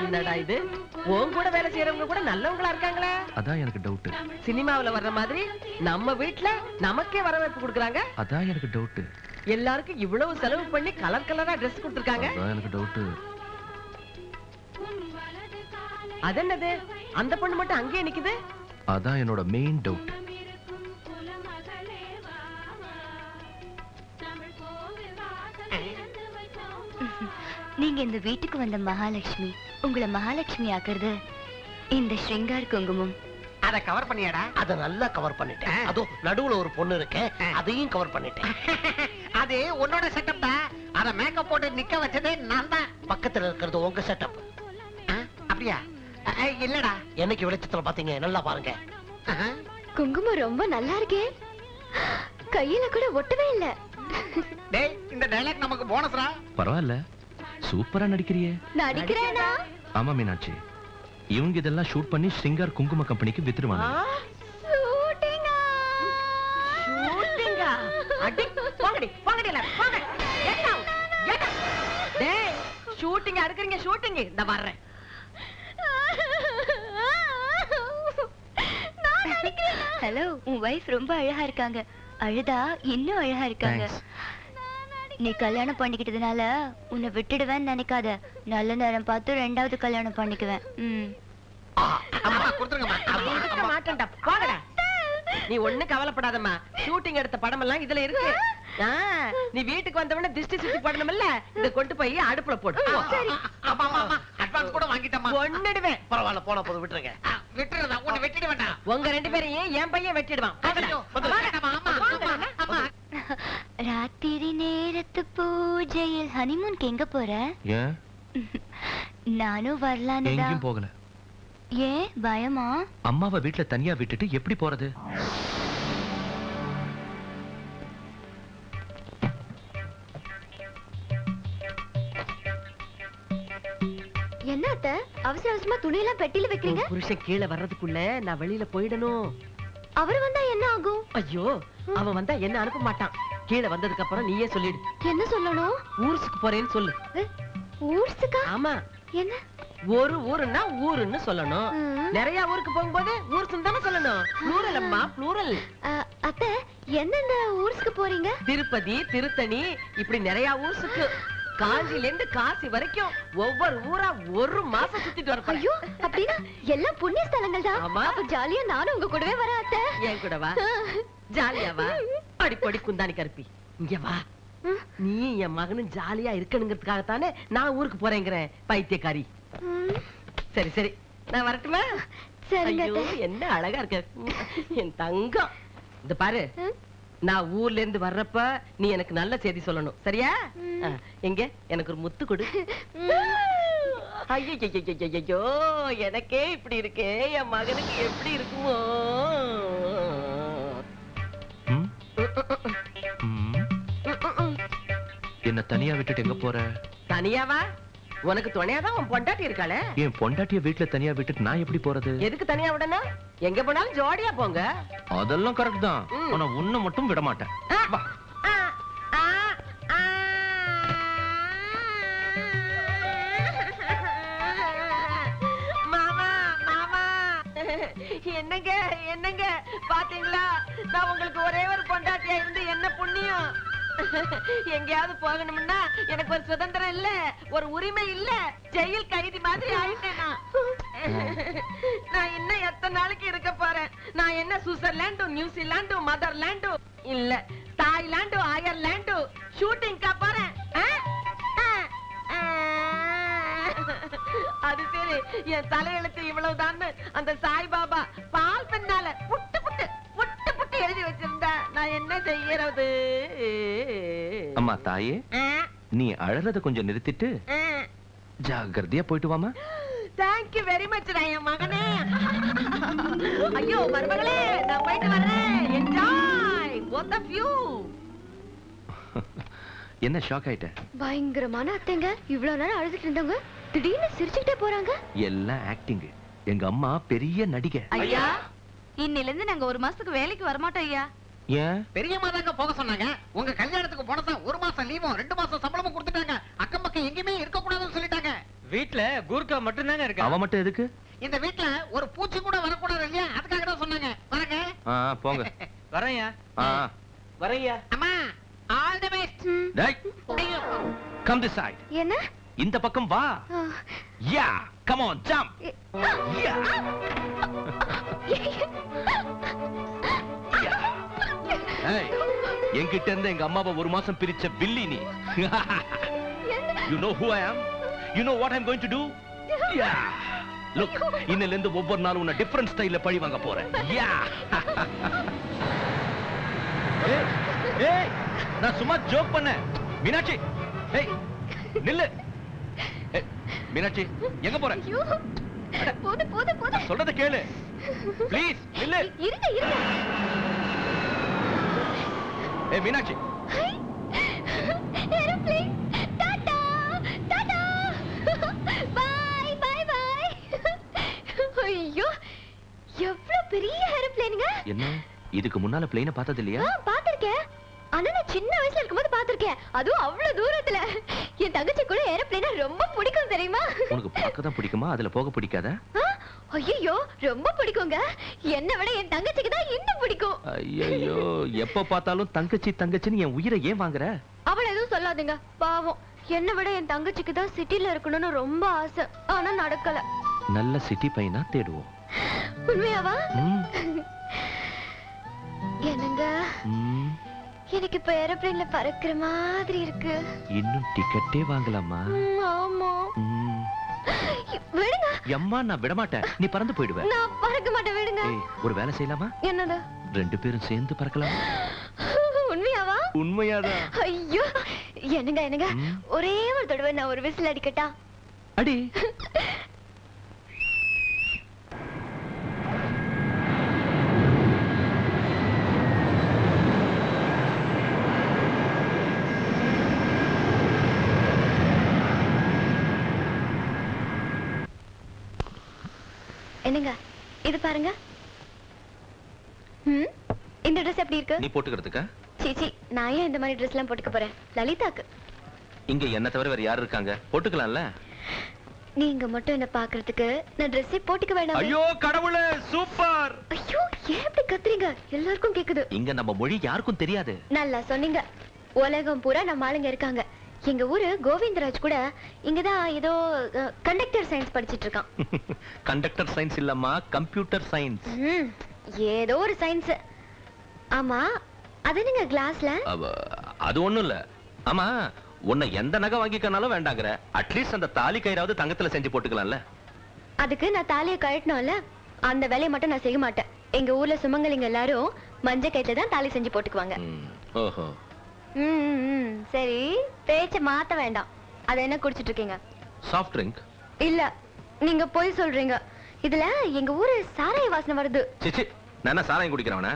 என்னடா இது? உன் கூட வேலை செய்யறவங்க கூட நல்லவங்களா இருக்காங்களே. அதான் எனக்கு டவுட். சினிமாவுல வர்ற மாதிரி நம்ம வீட்ல நமக்கே வரவேற்பு கொடுக்கறாங்க. அதான் எனக்கு டவுட். எல்லாருக்கும் இவ்வளவு செலவு பண்ணி கலர் கலரா Dress கொடுத்திருக்காங்க. அதான் எனக்கு டவுட். அதென்னது? அந்த பொண்ணு மட்டும் அங்கேயே நிக்குது. அதான் என்னோட மெயின் டவுட். நீங்க இந்த வீட்டுக்கு வந்த மகாலட்சுமி. உங்களை மகாலட்சுமி ஆக்குறது இந்த ஸ்ருங்கார் குங்குமம். அத கவர் பண்ணியாடா? அத நல்லா கவர் பண்ணிட்டேன். அதோ நடுவுல ஒரு பொண்ணு இருக்கு, அதையும் கவர் பண்ணிட்டேன். அது உன்னோட செட்டப் தான். அத மேக்கப் போட்டு நிக்க வச்சதே நான் தான். பக்கத்துல இருக்கிறது உங்க செட்டப். அப்படியா? இல்லடா. என்னைக்கு வெளிச்சத்துல பாத்தீங்க? நல்லா பாருங்க. குங்குமம் ரொம்ப நல்லா இருக்கே. கையில கூட ஒட்டவே இல்ல. டேய், இந்த டயலாக் நமக்கு போனஸ்ரா. பரவாயில்ல, சூப்பரா நடிக்கிறியே. நடிக்கிறேனா? ஆமா மீனாட்சி, இவங்க இதெல்லாம் ஷூட் பண்ணி ஸ்ருங்கார் குங்கும கம்பெனிக்கு வித்துருவாங்க. ஷூட்டிங்கா? ஷூட்டிங்கா? அடி போங்கடி போங்கடி எல்லாம் போங்க. ஏடா ஏடா. டேய், ஷூட்டிங் அடுக்குறீங்க ஷூட்டிங். இந்த வர்றேன். ஹலோ, உன் வைஃப் ரொம்ப அழகா இருக்காங்க. அழுதா இன்னும் அழகா இருக்காங்க. நீ கல்யாணம் பண்ணிக்கிட்டதுனால உன்னை விட்டுடுவேன்னு நினைக்காத. நல்ல நேரம் பார்த்து 2வது கல்யாணம் பண்ணிக்குவேன். மாட்டேன்டா போங்கடா. நீ ஒண்ணு கவலைப்படாதம்மா. ஷூட்டிங் எடுத்த படம் எல்லாம் இதுல இருக்கு. நீ வீட்டுக்கு வந்தவன திருஷ்டி சுத்தி போடணும்ல, இத கொண்டு போய் அடுப்புல போடு. அட்வான்ஸ் கூட வாங்கிட்டமா. ஒண்ணுடுவேன். பரவாயில்ல, போன போது விட்டுருங்க. விட்டுறதா? உன்னை வெட்டிட வேண்டாம். உங்க 2 பேரையும் என் பையன் வெட்டிடுவான். ராத்திரி நேரத்து பூஜையில் ஹனிமூனுக்கு எங்க போற? ஏன்? நானும் வரலான்னு. எங்கேயும் போகல. ஏன் பயமா? அம்மாவை வீட்டுல தனியா விட்டுட்டு எப்படி போறது? என்ன அத்தை, அவசர அவசரமா துணியெல்லாம் பெட்டியில வைக்கிறீங்க? புருஷன் கீழே வர்றதுக்குள்ள நான் வெளியில போயிடணும். அவர் வந்தா என்ன ஆகும்? ஐயோ, அவன் வந்தா என்ன அனுப்ப மாட்டான். கீழே வந்ததுக்கு அப்புறம் நீயே சொல்லிடு. என்ன சொல்லணும்? ஊருக்கு போறேன்னு சொல்லு. ஊர்ஸுக்கா? ஆமா. என்ன? ஒரு ஊருன்னா ஊருன்னு சொல்லணும். நிறைய ஊருக்கு போகும்போது ஊர்ஸ்னு தானே சொல்லணும். ப்ளூரல் அம்மா, ப்ளூரல். அத்தை, என்னென்ன ஊர்ஸ்க்கு போறீங்க? திருப்பதி, திருத்தணி, இப்படி நிறைய ஊருக்கு. காஞ்சில இருந்து காசி வரைக்கும் ஒவ்வொரு ஊரா ஒரு மாசம் சுத்திட்டு வர. ஐயோ, அப்படின்னா எல்லாம் புண்ணிய ஸ்தலங்கள் தான். ஆமா. அப்ப ஜாலியா நானும் உங்க கூடவே வரேன் அத்தை. என் கூட வா. ஜாலியா வா. படி படி குந்தாணி கருப்பி, இங்க வா. நீ என் மகனும் ஜாலியா இருக்கணுங்கிறதுக்காகத்தானே நான் ஊருக்கு போறேங்கிறேன், பைத்தியக்காரி. சரி சரி, நான் வரட்டுமா? ஐயோ, என்ன அழகா இருக்க என் தங்கம். இந்த பாரு, நான் ஊர்ல இருந்து வர்றப்ப நீ எனக்கு நல்ல செய்தி சொல்லணும், சரியா? எங்க எனக்கு ஒரு முத்து கொடு. ஐயோ, எனக்கே இப்படி இருக்கே, என் மகனுக்கு எப்படி இருக்குமோ? என்ன தனியா விட்டுட்டு எங்க போற? தனியாவா? உனக்கு துணையாதான் உன் பொண்டாட்டி இருக்காளே. என் பொண்டாட்டிய வீட்டுல தனியா விட்டுட்டு நான் எப்படி போறது? எதுக்கு தனியா விடணும்? எங்க போனாலும் ஜோடியா போங்க. அதெல்லாம் கரெக்ட் தான். ஆனா உன்னை மட்டும் விட மாட்டேன். வா. மாமா மாமா, என்னங்க என்னங்க, பாத்தீங்களா? நான் உங்களுக்கு ஒரே ஒரு பொண்டாட்டியா இருந்து என்ன புண்ணியம்? எங்கேயாவது போகணும்னா எனக்கு ஒரு சுதந்திரம் இல்ல, ஒரு உரிமை இல்ல, ஜெயில் கைதி மாதிரி ஆயிட்டேன். நான் இன்னும் எத்தனை நாளைக்கு இருக்க போறேன்? நான் என்ன சுவிட்சர்லாந்து, நியூசிலாந்து, மதர்லாந்து இல்ல தாய்லாந்து, அயர்லாந்து ஷூட்டிங்கா போறேன்? அது சரி, என் தலையெழுத்து இவ்வளவுதான். அந்த சாய்பாபா பால் பெண்ணால புட்டு புட்டு புட்டு புட்டு எழுதி வச்சிருந்தா நான் என்ன செய்யறது? அம்மா தாயே, நீ அழறத கொஞ்சம் நிறுத்திட்டு ஜாகிரதையா போயிட்டு வாமா. Thank you very much என் மகனே. ஐயோ மருமகளே, நான் போயிட்டு வரேன். Enjoy both of you. என்ன ஷாக் ஆயிட்ட? பயங்கரமான அத்தைங்க. இவ்வளவு நேரம் அழுதுட்டு இருந்தவங்க திடீர்னு சிரிச்சுக்கிட்டே போறாங்க. எல்லாம் ஆக்டிங். எங்க அம்மா பெரிய நடிகை. ஐயா, இன்னில இருந்து நாங்க ஒரு மாசத்துக்கு வேலைக்கு வர மாட்டோம் ஐயா. ஏன்? பெரியம்மா தாங்க போக சொன்னாங்க. உங்க கல்யாணத்துக்கு போனதா 1 மாசம் லீவும் 2 மாசம் சம்பளமும் கொடுத்துட்டாங்க. அக்கம் பக்கம் எங்கேயுமே இருக்க கூடாதுன்னு சொல்லிட்டாங்க. வீட்ல கூர்க்கா மட்டும் தாங்க இருக்கு. அவ மட்டும் எதுக்கு? இந்த வீட்ல ஒரு பூச்சி கூட வரக்கூடாது இல்லையா, அதுக்காக தான் சொன்னாங்க. வரங்க. போங்க. வரேன்யா. வரையா அம்மா, ஆல் தி பெஸ்ட். டேய், கம் திஸ் சைடு. என்ன? இந்த பக்கம் வா. யா, கம் ஆன், ஜம்ப். யா. ஏய், என்கிட்ட இருந்து எங்க அம்மாவை ஒரு மாசம் பிரிச்ச பில்லி நீ. You know who I am? You know what I'm going to do? Yeah. Look, இன்னையில இருந்து ஒவ்வொரு நாளும் உன்னை டிஃபரண்ட் ஸ்டைல்ல பழி வாங்க போறேன். Yeah. ஏய், நான் சும்மா ஜோக் பண்ணேன். மீனாட்சி, ஏய், நில்லு. ஏய், மீனாட்சி, எங்க போற? போது போது போது. சொல்றத கேளு. ப்ளீஸ், நில்லு. இருங்க இருங்க. ஏய், Meenakshi. Aeroplane. Tata tata. Bye bye bye. ஐயோ, எவ்வளவு பெரிய ஏரோப்ளேனுங்க. என்ன, இதுக்கு முன்னால பிளேனை பார்த்தது இல்லையா? பாத்திருக்கேன். ஆனா நான் சின்ன வயசுல இருக்கும்போது பாத்திருக்கேன். அதுவும் அவ்வளவு தூரத்துல. என் தங்கச்சி கூட ஏரோப்ளேனா ரொம்ப பிடிக்கும் தெரியுமா? உனக்கு பார்க்க தான் பிடிக்குமா, அதுல போக பிடிக்காதா? ஐயோ, ரொம்ப பிடிக்குங்க. என்னை விட என் தங்கச்சிக்கு தான் இன்னும் பிடிக்கும். ஐயோ, எப்ப பார்த்தாலும் தங்கச்சி தங்கச்சின்னு என் உயிரை ஏன் வாங்குற? அவளை எதுவும் சொல்லாதீங்க, பாவம். என்னை விட என் தங்கச்சிக்கு தான் சிட்டில இருக்கணும்னு ரொம்ப ஆசை. ஆனா நடக்கல. நல்ல சிட்டி பையனா தேடுவோம். உண்மையாவா? என்னங்க, எனக்கு இப்ப ஏரோப்ளேன்ல பறக்கிற மாதிரி இருக்கு. இன்னும் டிக்கெட்டே வாங்கலாமா? ஆமா. விடுங்க. எம்மா, நான் விட மாட்டேன். நீ பறந்து போயிடுவ. நான் பறக்க மாட்டேன், விடுங்க. ஒரு வேலை செய்யலாமா? என்னது? 2 பேரும் சேர்ந்து பறக்கலாம். உண்மையாவா? உண்மையாதான். ஐயோ, என்னங்க என்னங்க, ஒரே ஒரு தடவை நான் ஒரு விசில் அடிக்கட்டா? அடி. என்னங்க, இது பாருங்க. இந்த ட்ரெஸ் எப்படி இருக்கு? நீ போட்டுக்கிறதுக்கா? சீச்சி, நான் ஏன் இந்த மாதிரி ட்ரெஸ் எல்லாம் போட்டுக்க போறேன்? லலிதாக்கு. இங்க என்ன தவிர வேற யாரு இருக்காங்க? போட்டுக்கலாம்ல. நீங்க மட்டும் என்ன பாக்குறதுக்கு நான் ட்ரெஸ்ஸே போட்டுக்க வேண்டாம். ஐயோ கடவுளே, சூப்பர். ஐயோ, ஏன் இப்படி கத்துறீங்க? எல்லாருக்கும் கேக்குது. இங்க நம்ம மொழி யாருக்கும் தெரியாது. நல்லா சொன்னீங்க. உலகம் பூரா நம்ம ஆளுங்க இருக்காங்க. எங்க ஊரு கோவிந்தராஜ் கூட இங்கதான் ஏதோ கண்டக்டர் சயின்ஸ் படிச்சிட்டு இருக்கான். கண்டக்டர் சயின்ஸ் இல்லம்மா, கம்ப்யூட்டர் சயின்ஸ். ஏதோ ஒரு சயின்ஸ். ஆமா, அது நீங்க கிளாஸ்ல? அது ஒண்ணும் இல்ல. ஆமா, உன்னை எந்த நகை வாங்கிக்கனாலும் வேண்டாங்கற. அட்லீஸ்ட் அந்த தாலி கயிறாவது தங்கத்துல செஞ்சு போட்டுக்கலாம்ல. அதுக்கு நான் தாலியை கழட்டணும்ல. அந்த வேலையை மட்டும் நான் செய்ய மாட்டேன். எங்க ஊர்ல சுமங்கலிங்க எல்லாரும் மஞ்ச கயித்துல தான் தாலி செஞ்சு போட்டுக்குவாங்க. ஓஹோ. சரி, பேச்ச மாத்த வேண்டாம். அத என்ன குடிச்சிட்டு இருக்கீங்க? Soft drink. இல்ல, நீங்க போய் சொல்றீங்க. இதுல எங்க ஊரு சாராய வாசனை வருது. சிச்சி, நான் சாராயம் குடிக்கிறவனா?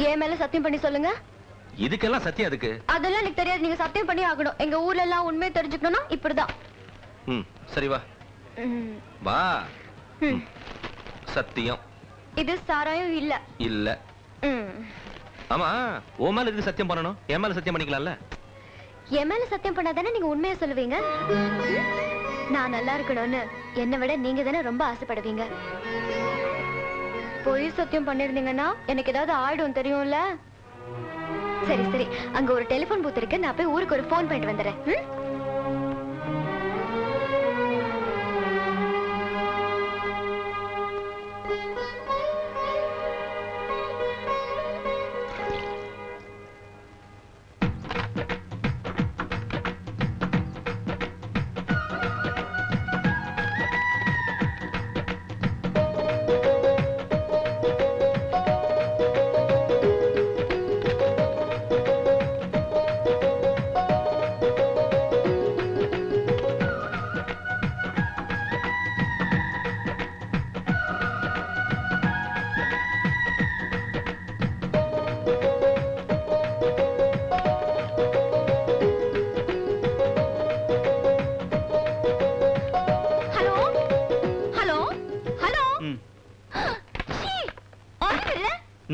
ஏன் மேல சத்தியம் பண்ணி சொல்லுங்க. இதுக்கெல்லாம் சத்தியம் அதுக்கு? அதெல்லாம் எனக்கு தெரியாது. நீங்க சத்தியம் பண்ணி ஆகணும். எங்க ஊர்ல எல்லாம் உண்மையை தெரிஞ்சுக்கணும்னா இப்படிதான். சரி வா. வா. சத்தியம். இது சாராயம் இல்ல. இல்ல. ஆமா, ஓ மேல எதுக்கு சத்தியம் பண்ணணும்? என் மேல சத்தியம் பண்ணிக்கலாம்ல. என் மேல சத்தியம் பண்ணாதானே நீங்க உண்மையை சொல்லுவீங்க. நான் நல்லா இருக்கணும்னு என்னை விட நீங்க தானே ரொம்ப ஆசைப்படுவீங்க. பொய் சத்தியம் பண்ணிருந்தீங்கன்னா எனக்கு ஏதாவது ஆயிடும் தெரியும்ல. சரி சரி, அங்க ஒரு டெலிபோன் பூத் இருக்கு. நான் போய் ஊருக்கு ஒரு போன் பண்ணிட்டு வந்துடுறேன்.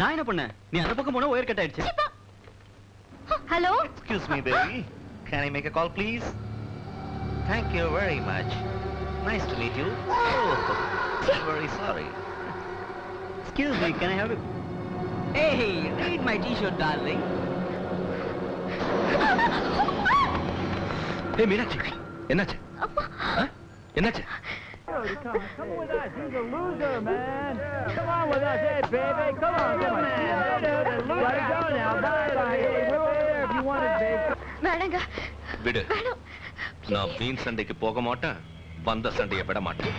நான் என்ன பண்ணேன்? நீ அந்த பக்கம் போனா ஒயர் கட் ஆயிடுச்சு. Hello, Excuse me, baby. Can I make a call, please? Thank you very much. Nice to meet you. Oh, I'm very sorry. Excuse me, can I have it? Hey, read my t-shirt, darling. Hey, Meenakshi, என்னாச்சு? ஆ? என்னாச்சு? Come with us. He's a loser, man. Come on with us, hey, baby. Come on, man. Let it go now. Bye-bye. Hey, we're over there if you want it, babe. வேணாங்க விடு. வேணாம். நான் வீண் சண்டைக்கு போக மாட்டேன், வந்த சண்டையை விட மாட்டேன்.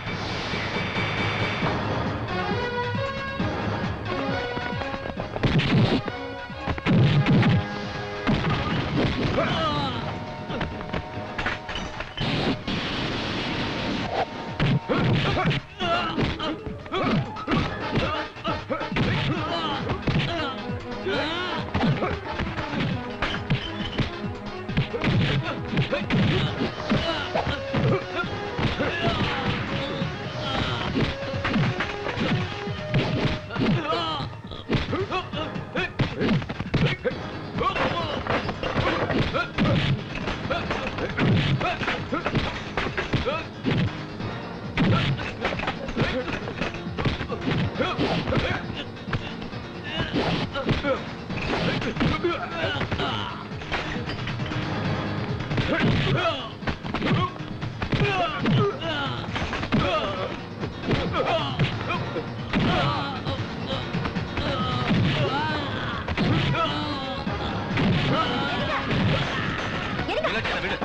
மீனாட்சி, என்னை விடு.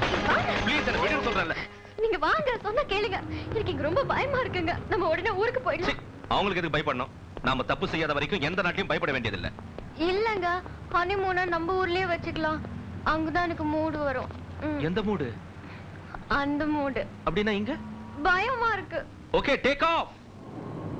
Please, என்னை விடுன்னு சொல்றேன்ல. நீங்க வாங்க சொன்னா கேளுங்க. எனக்கு இங்க ரொம்ப பயமா இருக்குங்க. நம்ம உடனே ஊருக்கு சீ, போயிடலாம். அவங்களுக்கு எதுக்கு பயப்படணும்? நாம தப்பு செய்யாத வரைக்கும் எந்த நாட்டிலும் பயப்பட வேண்டியதில்லை. இல்லங்க ஹனிமூனை நம்ம ஊர்லயே வச்சுக்கலாம். அங்கதான் எனக்கு மூடு வரும். எந்த மூடு? அந்த மூடு அப்படின்னா இங்க? பயமா இருக்கு. Okay, take off.